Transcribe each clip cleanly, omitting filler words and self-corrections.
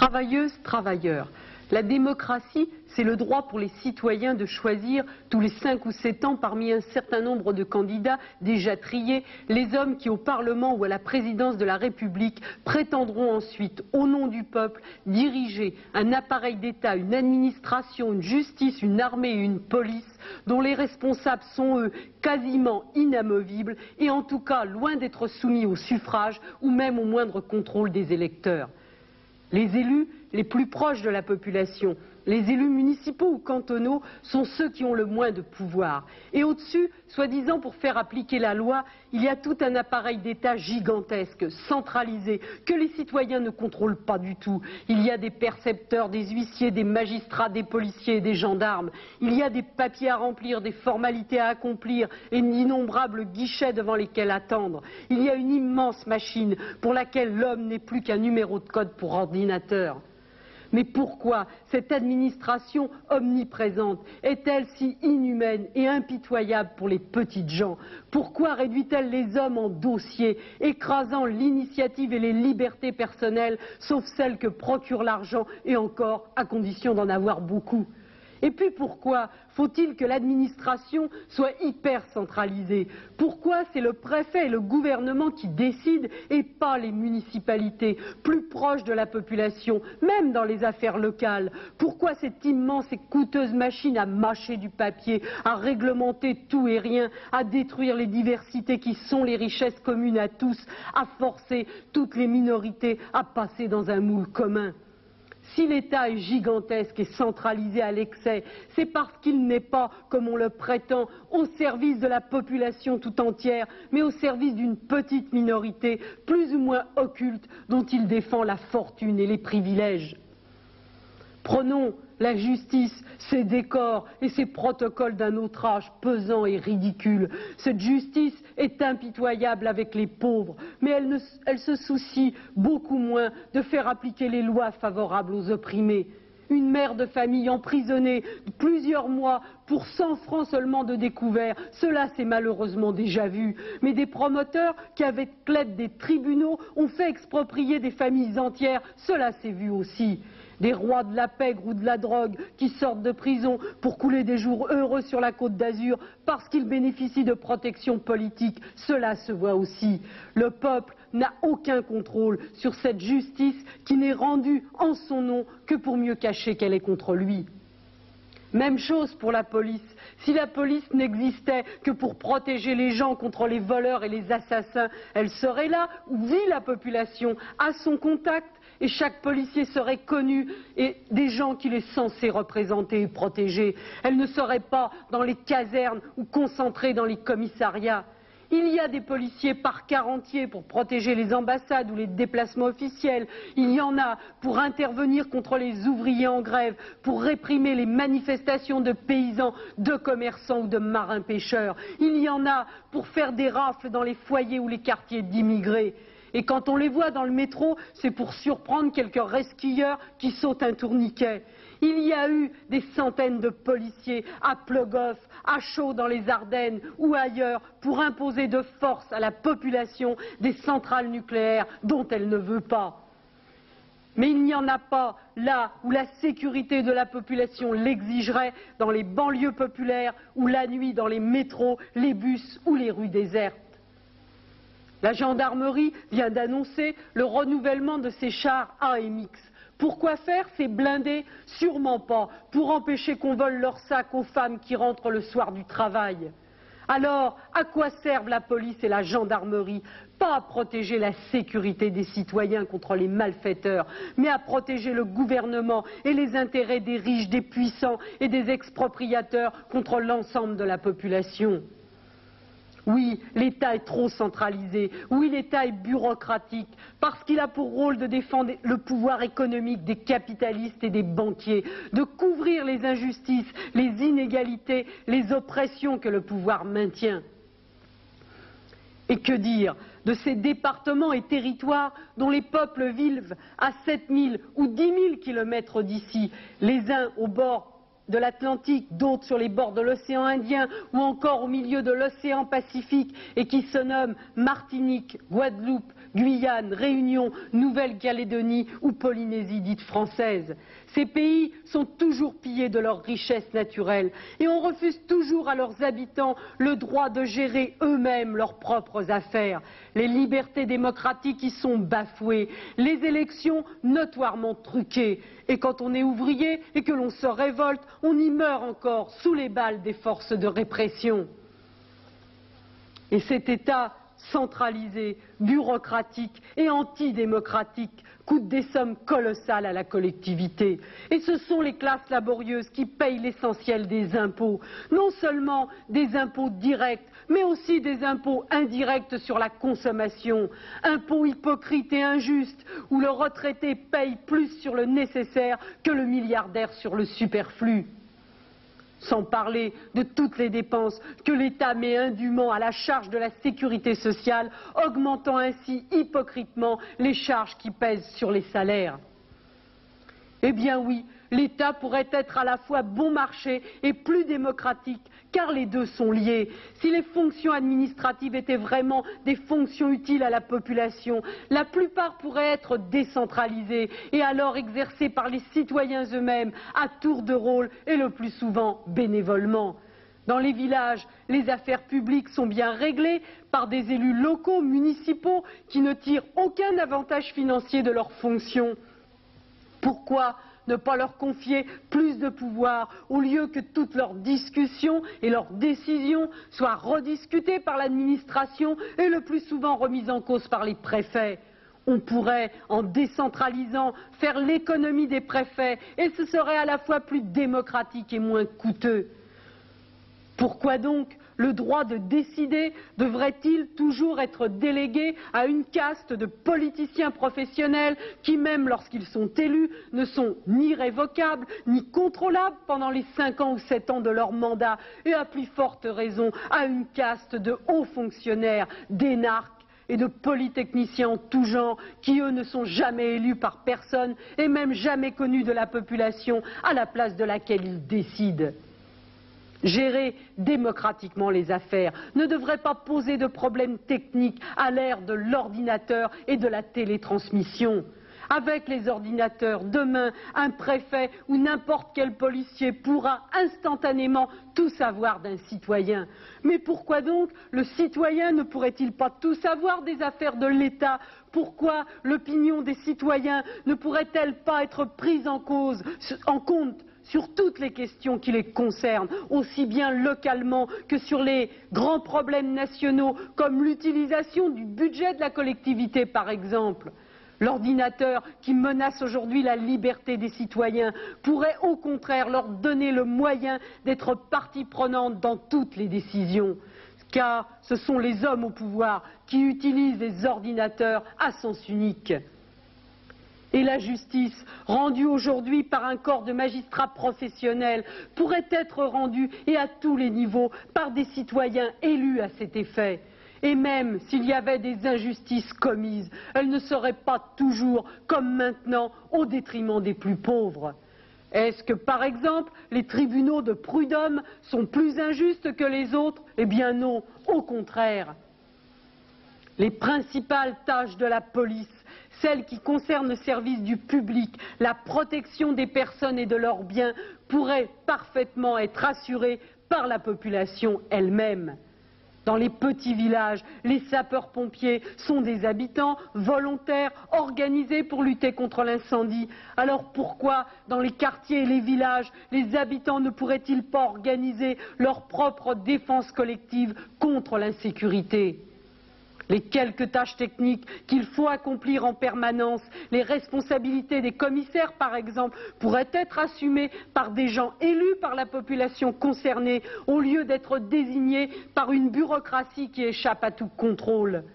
Travailleuses, travailleurs, la démocratie, c'est le droit pour les citoyens de choisir tous les 5 ou 7 ans parmi un certain nombre de candidats déjà triés, les hommes qui au Parlement ou à la présidence de la République prétendront ensuite, au nom du peuple, diriger un appareil d'État, une administration, une justice, une armée et une police dont les responsables sont eux quasiment inamovibles et en tout cas loin d'être soumis au suffrage ou même au moindre contrôle des électeurs. Les élus les plus proches de la population, les élus municipaux ou cantonaux sont ceux qui ont le moins de pouvoir. Et au-dessus, soi-disant pour faire appliquer la loi, il y a tout un appareil d'État gigantesque, centralisé, que les citoyens ne contrôlent pas du tout. Il y a des percepteurs, des huissiers, des magistrats, des policiers et des gendarmes. Il y a des papiers à remplir, des formalités à accomplir et d'innombrables guichets devant lesquels attendre. Il y a une immense machine pour laquelle l'homme n'est plus qu'un numéro de code pour ordinateur. Mais pourquoi cette administration omniprésente est-elle si inhumaine et impitoyable pour les petites gens? Pourquoi réduit-elle les hommes en dossiers, écrasant l'initiative et les libertés personnelles, sauf celles que procure l'argent, et encore à condition d'en avoir beaucoup? Et puis pourquoi faut-il que l'administration soit hyper centralisée? Pourquoi c'est le préfet et le gouvernement qui décident et pas les municipalités, plus proches de la population, même dans les affaires locales? Pourquoi cette immense et coûteuse machine à mâcher du papier, à réglementer tout et rien, à détruire les diversités qui sont les richesses communes à tous, à forcer toutes les minorités à passer dans un moule commun? Si l'État est gigantesque et centralisé à l'excès, c'est parce qu'il n'est pas, comme on le prétend, au service de la population tout entière, mais au service d'une petite minorité, plus ou moins occulte, dont il défend la fortune et les privilèges. Prenons la justice, ses décors et ses protocoles d'un autre âge pesant et ridicule. Cette justice est impitoyable avec les pauvres, mais elle se soucie beaucoup moins de faire appliquer les lois favorables aux opprimés. Une mère de famille emprisonnée plusieurs mois pour 100 francs seulement de découvert, cela c'est malheureusement déjà vu. Mais des promoteurs qui, avec l'aide des tribunaux, ont fait exproprier des familles entières, cela s'est vu aussi. Des rois de la pègre ou de la drogue qui sortent de prison pour couler des jours heureux sur la Côte d'Azur parce qu'ils bénéficient de protection politique, cela se voit aussi. Le peuple n'a aucun contrôle sur cette justice qui n'est rendue en son nom que pour mieux cacher qu'elle est contre lui. Même chose pour la police. Si la police n'existait que pour protéger les gens contre les voleurs et les assassins, elle serait là où vit la population, à son contact, et chaque policier serait connu et des gens qu'il est censé représenter et protéger. Elle ne serait pas dans les casernes ou concentrée dans les commissariats. Il y a des policiers par quart entier pour protéger les ambassades ou les déplacements officiels. Il y en a pour intervenir contre les ouvriers en grève, pour réprimer les manifestations de paysans, de commerçants ou de marins-pêcheurs. Il y en a pour faire des rafles dans les foyers ou les quartiers d'immigrés. Et quand on les voit dans le métro, c'est pour surprendre quelques resquilleurs qui sautent un tourniquet. Il y a eu des centaines de policiers à Plogoff, à Chaux dans les Ardennes ou ailleurs pour imposer de force à la population des centrales nucléaires dont elle ne veut pas. Mais il n'y en a pas là où la sécurité de la population l'exigerait, dans les banlieues populaires ou la nuit dans les métros, les bus ou les rues désertes. La gendarmerie vient d'annoncer le renouvellement de ses chars AMX. Pourquoi faire ces blindés? Sûrement pas pour empêcher qu'on vole leurs sacs aux femmes qui rentrent le soir du travail. Alors, à quoi servent la police et la gendarmerie? Pas à protéger la sécurité des citoyens contre les malfaiteurs, mais à protéger le gouvernement et les intérêts des riches, des puissants et des expropriateurs contre l'ensemble de la population. Oui, l'État est trop centralisé. Oui, l'État est bureaucratique parce qu'il a pour rôle de défendre le pouvoir économique des capitalistes et des banquiers, de couvrir les injustices, les inégalités, les oppressions que le pouvoir maintient. Et que dire de ces départements et territoires dont les peuples vivent à 7000 ou 10 000 kilomètres d'ici, les uns au bord de l'Atlantique, d'autres sur les bords de l'océan Indien ou encore au milieu de l'océan Pacifique et qui se nomment Martinique, Guadeloupe, Guyane, Réunion, Nouvelle-Calédonie ou Polynésie dite française. Ces pays sont toujours pillés de leurs richesses naturelles et on refuse toujours à leurs habitants le droit de gérer eux-mêmes leurs propres affaires. Les libertés démocratiques y sont bafouées, les élections notoirement truquées. Et quand on est ouvrier et que l'on se révolte, on y meurt encore sous les balles des forces de répression. Et cet État centralisé, bureaucratique et antidémocratique coûte des sommes colossales à la collectivité. Et ce sont les classes laborieuses qui payent l'essentiel des impôts. Non seulement des impôts directs, mais aussi des impôts indirects sur la consommation. Impôts hypocrites et injustes, où le retraité paye plus sur le nécessaire que le milliardaire sur le superflu. Sans parler de toutes les dépenses que l'État met indûment à la charge de la sécurité sociale, augmentant ainsi hypocritement les charges qui pèsent sur les salaires. Eh bien oui, l'État pourrait être à la fois bon marché et plus démocratique, car les deux sont liés. Si les fonctions administratives étaient vraiment des fonctions utiles à la population, la plupart pourraient être décentralisées et alors exercées par les citoyens eux-mêmes à tour de rôle et le plus souvent bénévolement. Dans les villages, les affaires publiques sont bien réglées par des élus locaux, municipaux, qui ne tirent aucun avantage financier de leurs fonctions. Pourquoi ne pas leur confier plus de pouvoir au lieu que toutes leurs discussions et leurs décisions soient rediscutées par l'administration et le plus souvent remises en cause par les préfets? On pourrait, en décentralisant, faire l'économie des préfets et ce serait à la fois plus démocratique et moins coûteux. Pourquoi donc le droit de décider devrait-il toujours être délégué à une caste de politiciens professionnels qui, même lorsqu'ils sont élus, ne sont ni révocables ni contrôlables pendant les 5 ans ou 7 ans de leur mandat, et à plus forte raison à une caste de hauts fonctionnaires, d'énarques et de polytechniciens en tout genre qui, eux, ne sont jamais élus par personne et même jamais connus de la population à la place de laquelle ils décident. Gérer démocratiquement les affaires ne devrait pas poser de problèmes techniques à l'ère de l'ordinateur et de la télétransmission. Avec les ordinateurs, demain, un préfet ou n'importe quel policier pourra instantanément tout savoir d'un citoyen. Mais pourquoi donc le citoyen ne pourrait-il pas tout savoir des affaires de l'État? Pourquoi l'opinion des citoyens ne pourrait-elle pas être prise en compte sur toutes les questions qui les concernent, aussi bien localement que sur les grands problèmes nationaux, comme l'utilisation du budget de la collectivité, par exemple? L'ordinateur, qui menace aujourd'hui la liberté des citoyens, pourrait au contraire leur donner le moyen d'être partie prenante dans toutes les décisions. Car ce sont les hommes au pouvoir qui utilisent les ordinateurs à sens unique. Et la justice, rendue aujourd'hui par un corps de magistrats professionnels, pourrait être rendue, et à tous les niveaux, par des citoyens élus à cet effet. Et même s'il y avait des injustices commises, elles ne seraient pas toujours, comme maintenant, au détriment des plus pauvres. Est-ce que, par exemple, les tribunaux de prud'homme sont plus injustes que les autres? Eh bien non, au contraire. Les principales tâches de la police, celles qui concernent le service du public, la protection des personnes et de leurs biens, pourraient parfaitement être assurées par la population elle-même. Dans les petits villages, les sapeurs-pompiers sont des habitants volontaires, organisés pour lutter contre l'incendie. Alors pourquoi, dans les quartiers et les villages, les habitants ne pourraient-ils pas organiser leur propre défense collective contre l'insécurité ? Les quelques tâches techniques qu'il faut accomplir en permanence, les responsabilités des commissaires par exemple, pourraient être assumées par des gens élus par la population concernée au lieu d'être désignés par une bureaucratie qui échappe à tout contrôle.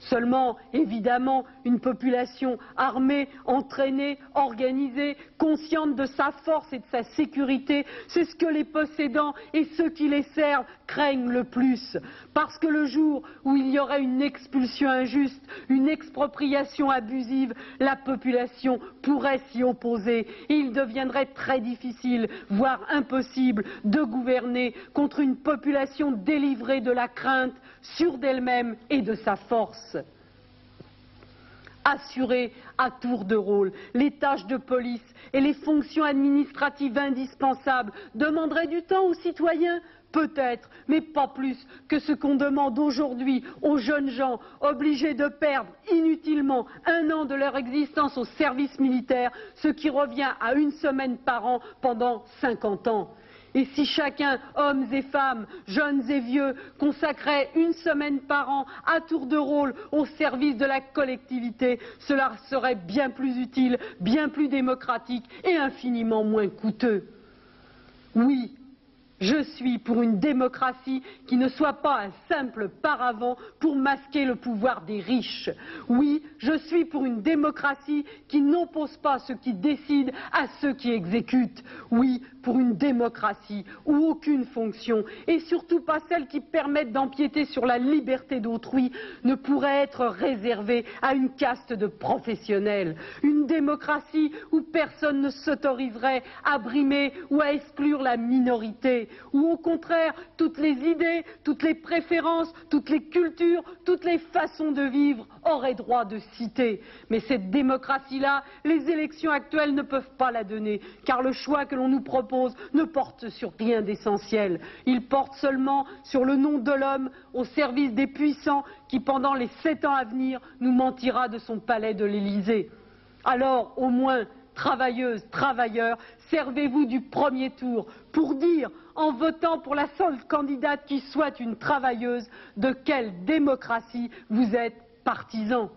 Seulement, évidemment, une population armée, entraînée, organisée, consciente de sa force et de sa sécurité, c'est ce que les possédants et ceux qui les servent craignent le plus. Parce que le jour où il y aurait une expulsion injuste, une expropriation abusive, la population pourrait s'y opposer et il deviendrait très difficile, voire impossible, de gouverner contre une population délivrée de la crainte, sûre d'elle-même et de sa force. assurer à tour de rôle les tâches de police et les fonctions administratives indispensables demanderaient du temps aux citoyens? Peut-être, mais pas plus que ce qu'on demande aujourd'hui aux jeunes gens obligés de perdre inutilement 1 an de leur existence au service militaire, ce qui revient à 1 semaine par an pendant 50 ans. Et si chacun, hommes et femmes, jeunes et vieux, consacrait 1 semaine par an à tour de rôle au service de la collectivité, cela serait bien plus utile, bien plus démocratique et infiniment moins coûteux. Oui, je suis pour une démocratie qui ne soit pas un simple paravent pour masquer le pouvoir des riches. Oui, je suis pour une démocratie qui n'oppose pas ceux qui décident à ceux qui exécutent. Oui, pour une démocratie où aucune fonction, et surtout pas celle qui permette d'empiéter sur la liberté d'autrui, ne pourrait être réservée à une caste de professionnels. Une démocratie où personne ne s'autoriserait à brimer ou à exclure la minorité, où au contraire toutes les idées, toutes les préférences, toutes les cultures, toutes les façons de vivre auraient droit de citer. Mais cette démocratie-là, les élections actuelles ne peuvent pas la donner, car le choix que l'on nous propose ne porte sur rien d'essentiel. Il porte seulement sur le nom de l'homme au service des puissants qui, pendant les 7 ans à venir, nous mentira de son palais de l'Élysée. Alors, au moins, travailleuses, travailleurs, servez-vous du premier tour pour dire, en votant pour la seule candidate qui soit une travailleuse, de quelle démocratie vous êtes partisans.